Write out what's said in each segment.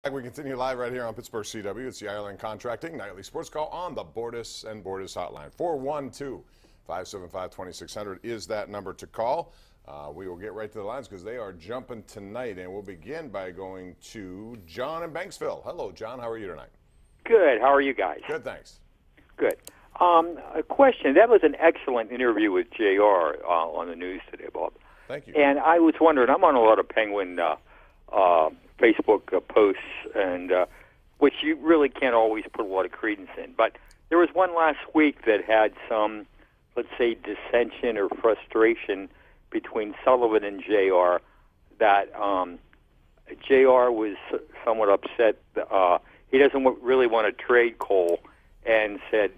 We continue live right here on Pittsburgh CW. It's the Ireland Contracting Nightly Sports Call on the Bordas and Bordas Hotline. 412-575-2600 is that number to call. We will get right to the lines because they are jumping tonight, and we'll begin by going to John in Banksville. Hello, John. How are you tonight? Good. How are you guys? Good, thanks. Good. A question. That was an excellent interview with JR on the news today, Bob. Thank you. And I was wondering, I'm on a lot of Penguin Facebook posts, and which you really can't always put a lot of credence in. But there was one last week that had some, let's say, dissension or frustration between Sullivan and JR, that JR was somewhat upset. He doesn't really want to trade Cole and said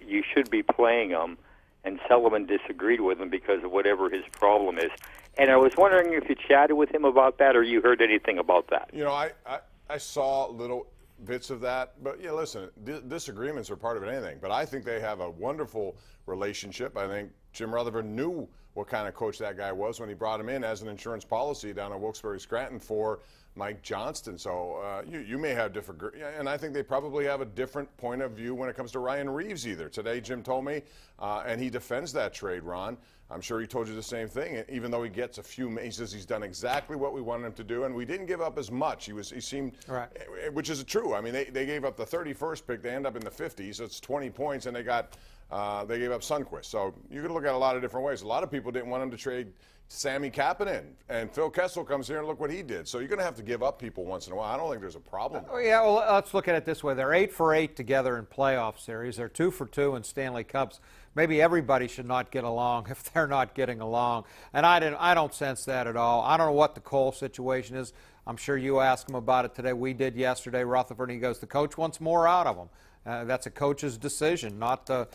you should be playing him, and Sullivan disagreed with him because of whatever his problem is. And I was wondering if you chatted with him about that or you heard anything about that. You know, I saw little bits of that, but yeah, listen, disagreements are part of anything. But I think they have a wonderful relationship. I think Jim Rutherford knew what kind of coach that guy was when he brought him in as an insurance policy down at Wilkes-Barre Scranton for Mike Johnston. So you may have different, and I think they probably have a different point of view when it comes to Ryan Reeves either. Today, Jim told me, and he defends that trade, Ron. I'm sure he told you the same thing. Even though he gets a few, he says he's done exactly what we wanted him to do, and we didn't give up as much. He seemed, right, which is true. I mean, they gave up the 31st pick. They end up in the 50s. So it's 20 points, and they gave up Sundqvist. So you can look at it a lot of different ways. A lot of people didn't want him to trade Sammy Kapanen, and Phil Kessel comes here and look what he did. So you're going to have to give up people once in a while. I don't think there's a problem. Yeah, well, let's look at it this way. They're 8 for 8 together in playoff series. They're 2 for 2 in Stanley Cups. Maybe everybody should not get along if they're not getting along. And I don't sense that at all. I don't know what the Cole situation is. I'm sure you asked him about it today. We did yesterday, Rutherford, and he goes, the coach wants more out of him. That's a coach's decision, not the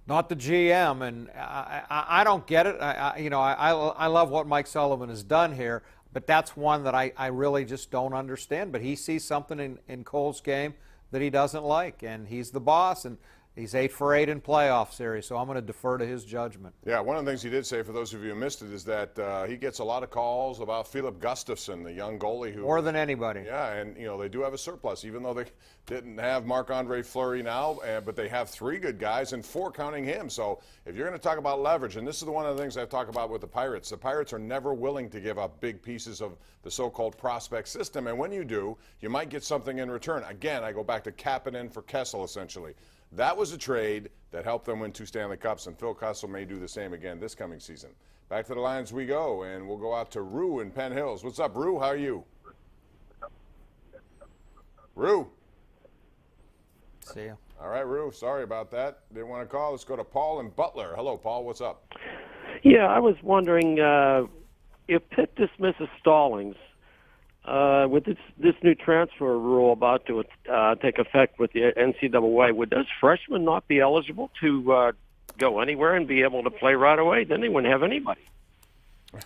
GM, and I don't get it. I love what Mike Sullivan has done here, but that's one that I really just don't understand. But he sees something in Cole's game that he doesn't like, and he's the boss, and he's 8 for 8 in playoff series, so I'm going to defer to his judgment. Yeah, one of the things he did say, for those of you who missed it, is that he gets a lot of calls about Philip Gustafsson, the young goalie who... More than anybody. Yeah, and, you know, they do have a surplus, even though they didn't have Marc-Andre Fleury now, but they have 3 good guys and 4 counting him. So if you're going to talk about leverage, and this is one of the things I talk about with the Pirates are never willing to give up big pieces of the so-called prospect system, and when you do, you might get something in return. Again, I go back to Kapanen for Kessel, essentially. That was a trade that helped them win 2 Stanley Cups, and Phil Kessel may do the same again this coming season. Back to the lines we go, and we'll go out to Rue in Penn Hills. What's up, Rue? How are you? Rue? See ya. All right, Rue. Sorry about that. Didn't want to call. Let's go to Paul in Butler. Hello, Paul. What's up? Yeah, I was wondering if Pitt dismisses Stallings, with this new transfer rule about to take effect with the NCAA, would those freshmen not be eligible to go anywhere and be able to play right away? Then they wouldn't have anybody.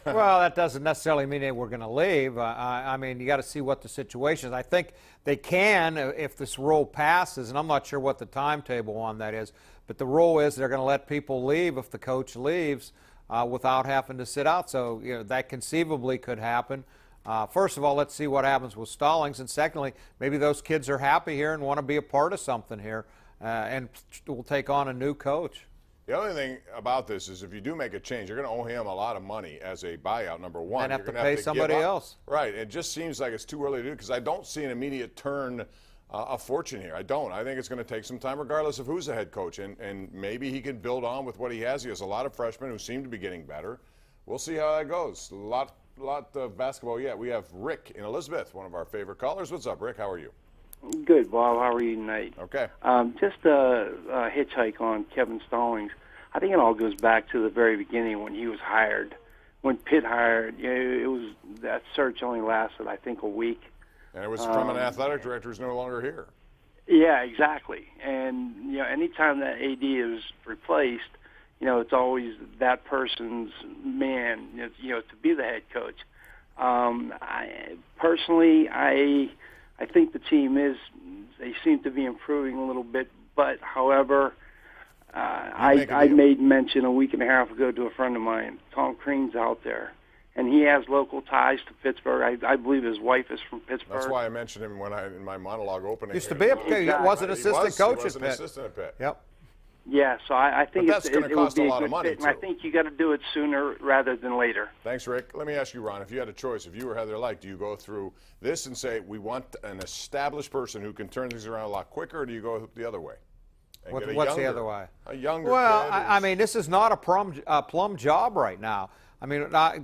Well, that doesn't necessarily mean they were going to leave. I mean, you got to see what the situation is. I think they can if this rule passes, and I'm not sure what the timetable on that is, but the rule is they're going to let people leave if the coach leaves without having to sit out. So, you know, that conceivably could happen. First of all, let's see what happens with Stallings, and secondly, maybe those kids are happy here and want to be a part of something here and will take on a new coach. The only thing about this is if you do make a change, you're going to owe him a lot of money as a buyout, number one. And have to pay somebody else. Right. It just seems like it's too early to do because I don't see an immediate turn of fortune here. I don't. I think it's going to take some time regardless of who's the head coach, and maybe he can build on with what he has. He has a lot of freshmen who seem to be getting better. We'll see how that goes. A lot of basketball yet. We have Rick in Elizabeth, one of our favorite callers. What's up, Rick? How are you? Good, Bob. How are you tonight? Okay. Just a hitchhike on Kevin Stallings. I think it all goes back to the very beginning when he was hired. When Pitt hired, it was that search only lasted, I think, a week. And it was from an athletic director who's no longer here. Yeah, exactly. And anytime that AD is replaced, it's always that person's man, to be the head coach. Personally, I think the team they seem to be improving a little bit, but however, I made mention a week and a half ago to a friend of mine, Tom Crean's out there, and he has local ties to Pittsburgh. I believe his wife is from Pittsburgh. That's why I mentioned him in my monologue opening. Used to be he was an assistant coach at Pitt. An assistant at Pitt. Yep. Yeah, so I think that's going to cost a lot of money, fit, and I think you got to do it sooner rather than later. Thanks, Rick. Let me ask you, Ron, if you had a choice, if you were Heather Lyke, do you go through this and say, we want an established person who can turn things around a lot quicker, or do you go the other way? What's the other way? A younger Well, kid I mean, this is not a plum job right now. I mean, I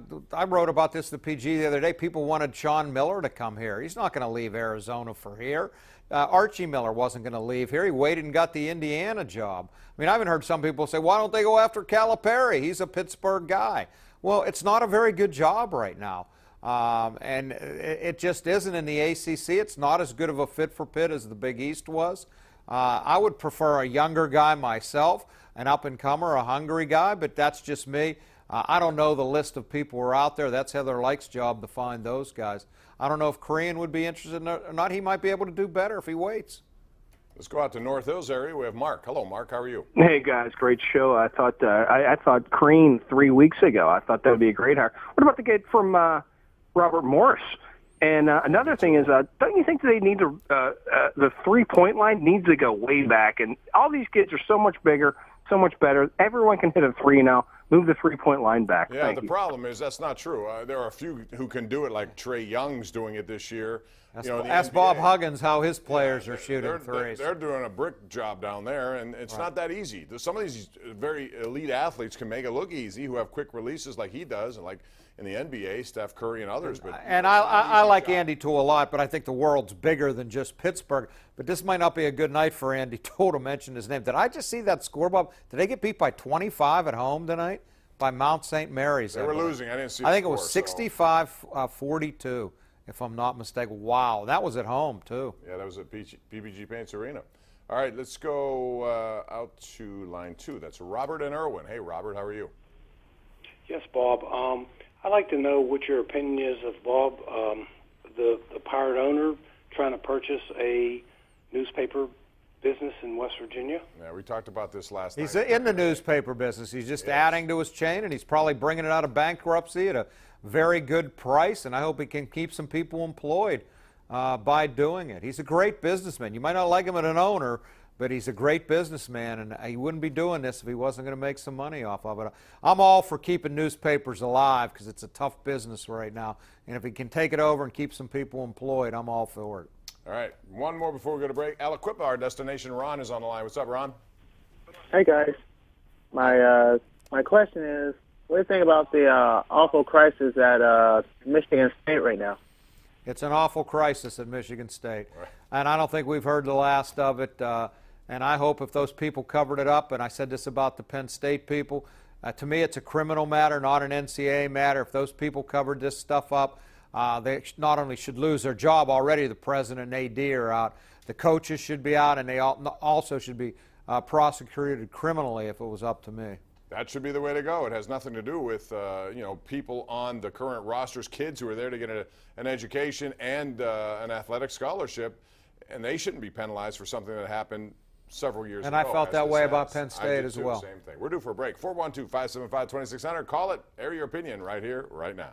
wrote about this at the PG the other day. People wanted Sean Miller to come here. He's not going to leave Arizona for here. Archie Miller wasn't going to leave here. He waited and got the Indiana job. I mean, I even heard some people say, why don't they go after Calipari? He's a Pittsburgh guy. Well, it's not a very good job right now. And it just isn't in the ACC. It's not as good of a fit for Pitt as the Big East was. I would prefer a younger guy myself, an up-and-comer, a hungry guy, but that's just me. I don't know the list of people who are out there. That's Heather Lyke's job to find those guys. I don't know if Korean would be interested or not. He might be able to do better if he waits. Let's go out to North Hills area. We have Mark. Hello, Mark. How are you? Hey, guys. Great show. I thought Crean 3 weeks ago. I thought that would be a great hire. What about the kid from Robert Morris? And another thing is, don't you think they need to the three-point line needs to go way back? And all these kids are so much bigger, so much better. Everyone can hit a three now. Move the three-point line back. Yeah, Thank the you. problem is that's not true. There are a few who can do it, like Trey Young's doing it this year. Ask Bob Huggins how his players are shooting threes. They're doing a brick job down there, and it's not that easy. Some of these very elite athletes can make it look easy, who have quick releases like he does, and like in the NBA, Steph Curry and others. And I like Andy Toole a lot, but I think the world's bigger than just Pittsburgh. But this might not be a good night for Andy Toole to mention his name. Did I just see that score, Bob? Did they get beat by 25 at home tonight? By Mount St. Mary's. They were losing. I didn't see. I think it was 65-42, if I'm not mistaken. Wow, that was at home too. Yeah, that was at PPG Paints Arena. All right, let's go out to line 2. That's Robert and Irwin. Hey, Robert, how are you? Yes, Bob. I'd like to know what your opinion is of Bob, the pirate owner trying to purchase a newspaper business in West Virginia. Yeah, we talked about this last night. He's in the newspaper business. He's just adding to his chain, and he's probably bringing it out of bankruptcy at a very good price, and I hope he can keep some people employed by doing it. He's a great businessman. You might not like him as an owner, but he's a great businessman, and he wouldn't be doing this if he wasn't going to make some money off of it. I'm all for keeping newspapers alive because it's a tough business right now, and if he can take it over and keep some people employed, I'm all for it. All right, one more before we go to break. Aliquippa, our destination. Ron is on the line. What's up, Ron? Hey, guys. My question is, what do you think about the awful crisis at Michigan State right now? It's an awful crisis at Michigan State, and I don't think we've heard the last of it. And I hope if those people covered it up, and I said this about the Penn State people, to me it's a criminal matter, not an NCAA matter. If those people covered this stuff up, they not only should lose their job already, the president and AD are out, the coaches should be out, and they also should be prosecuted criminally if it was up to me. That should be the way to go. It has nothing to do with people on the current rosters, kids who are there to get an education and an athletic scholarship, and they shouldn't be penalized for something that happened several years ago. And I felt that way about Penn State as well. Same thing. We're due for a break. 412-575-2600. Call it. Air your opinion right here, right now.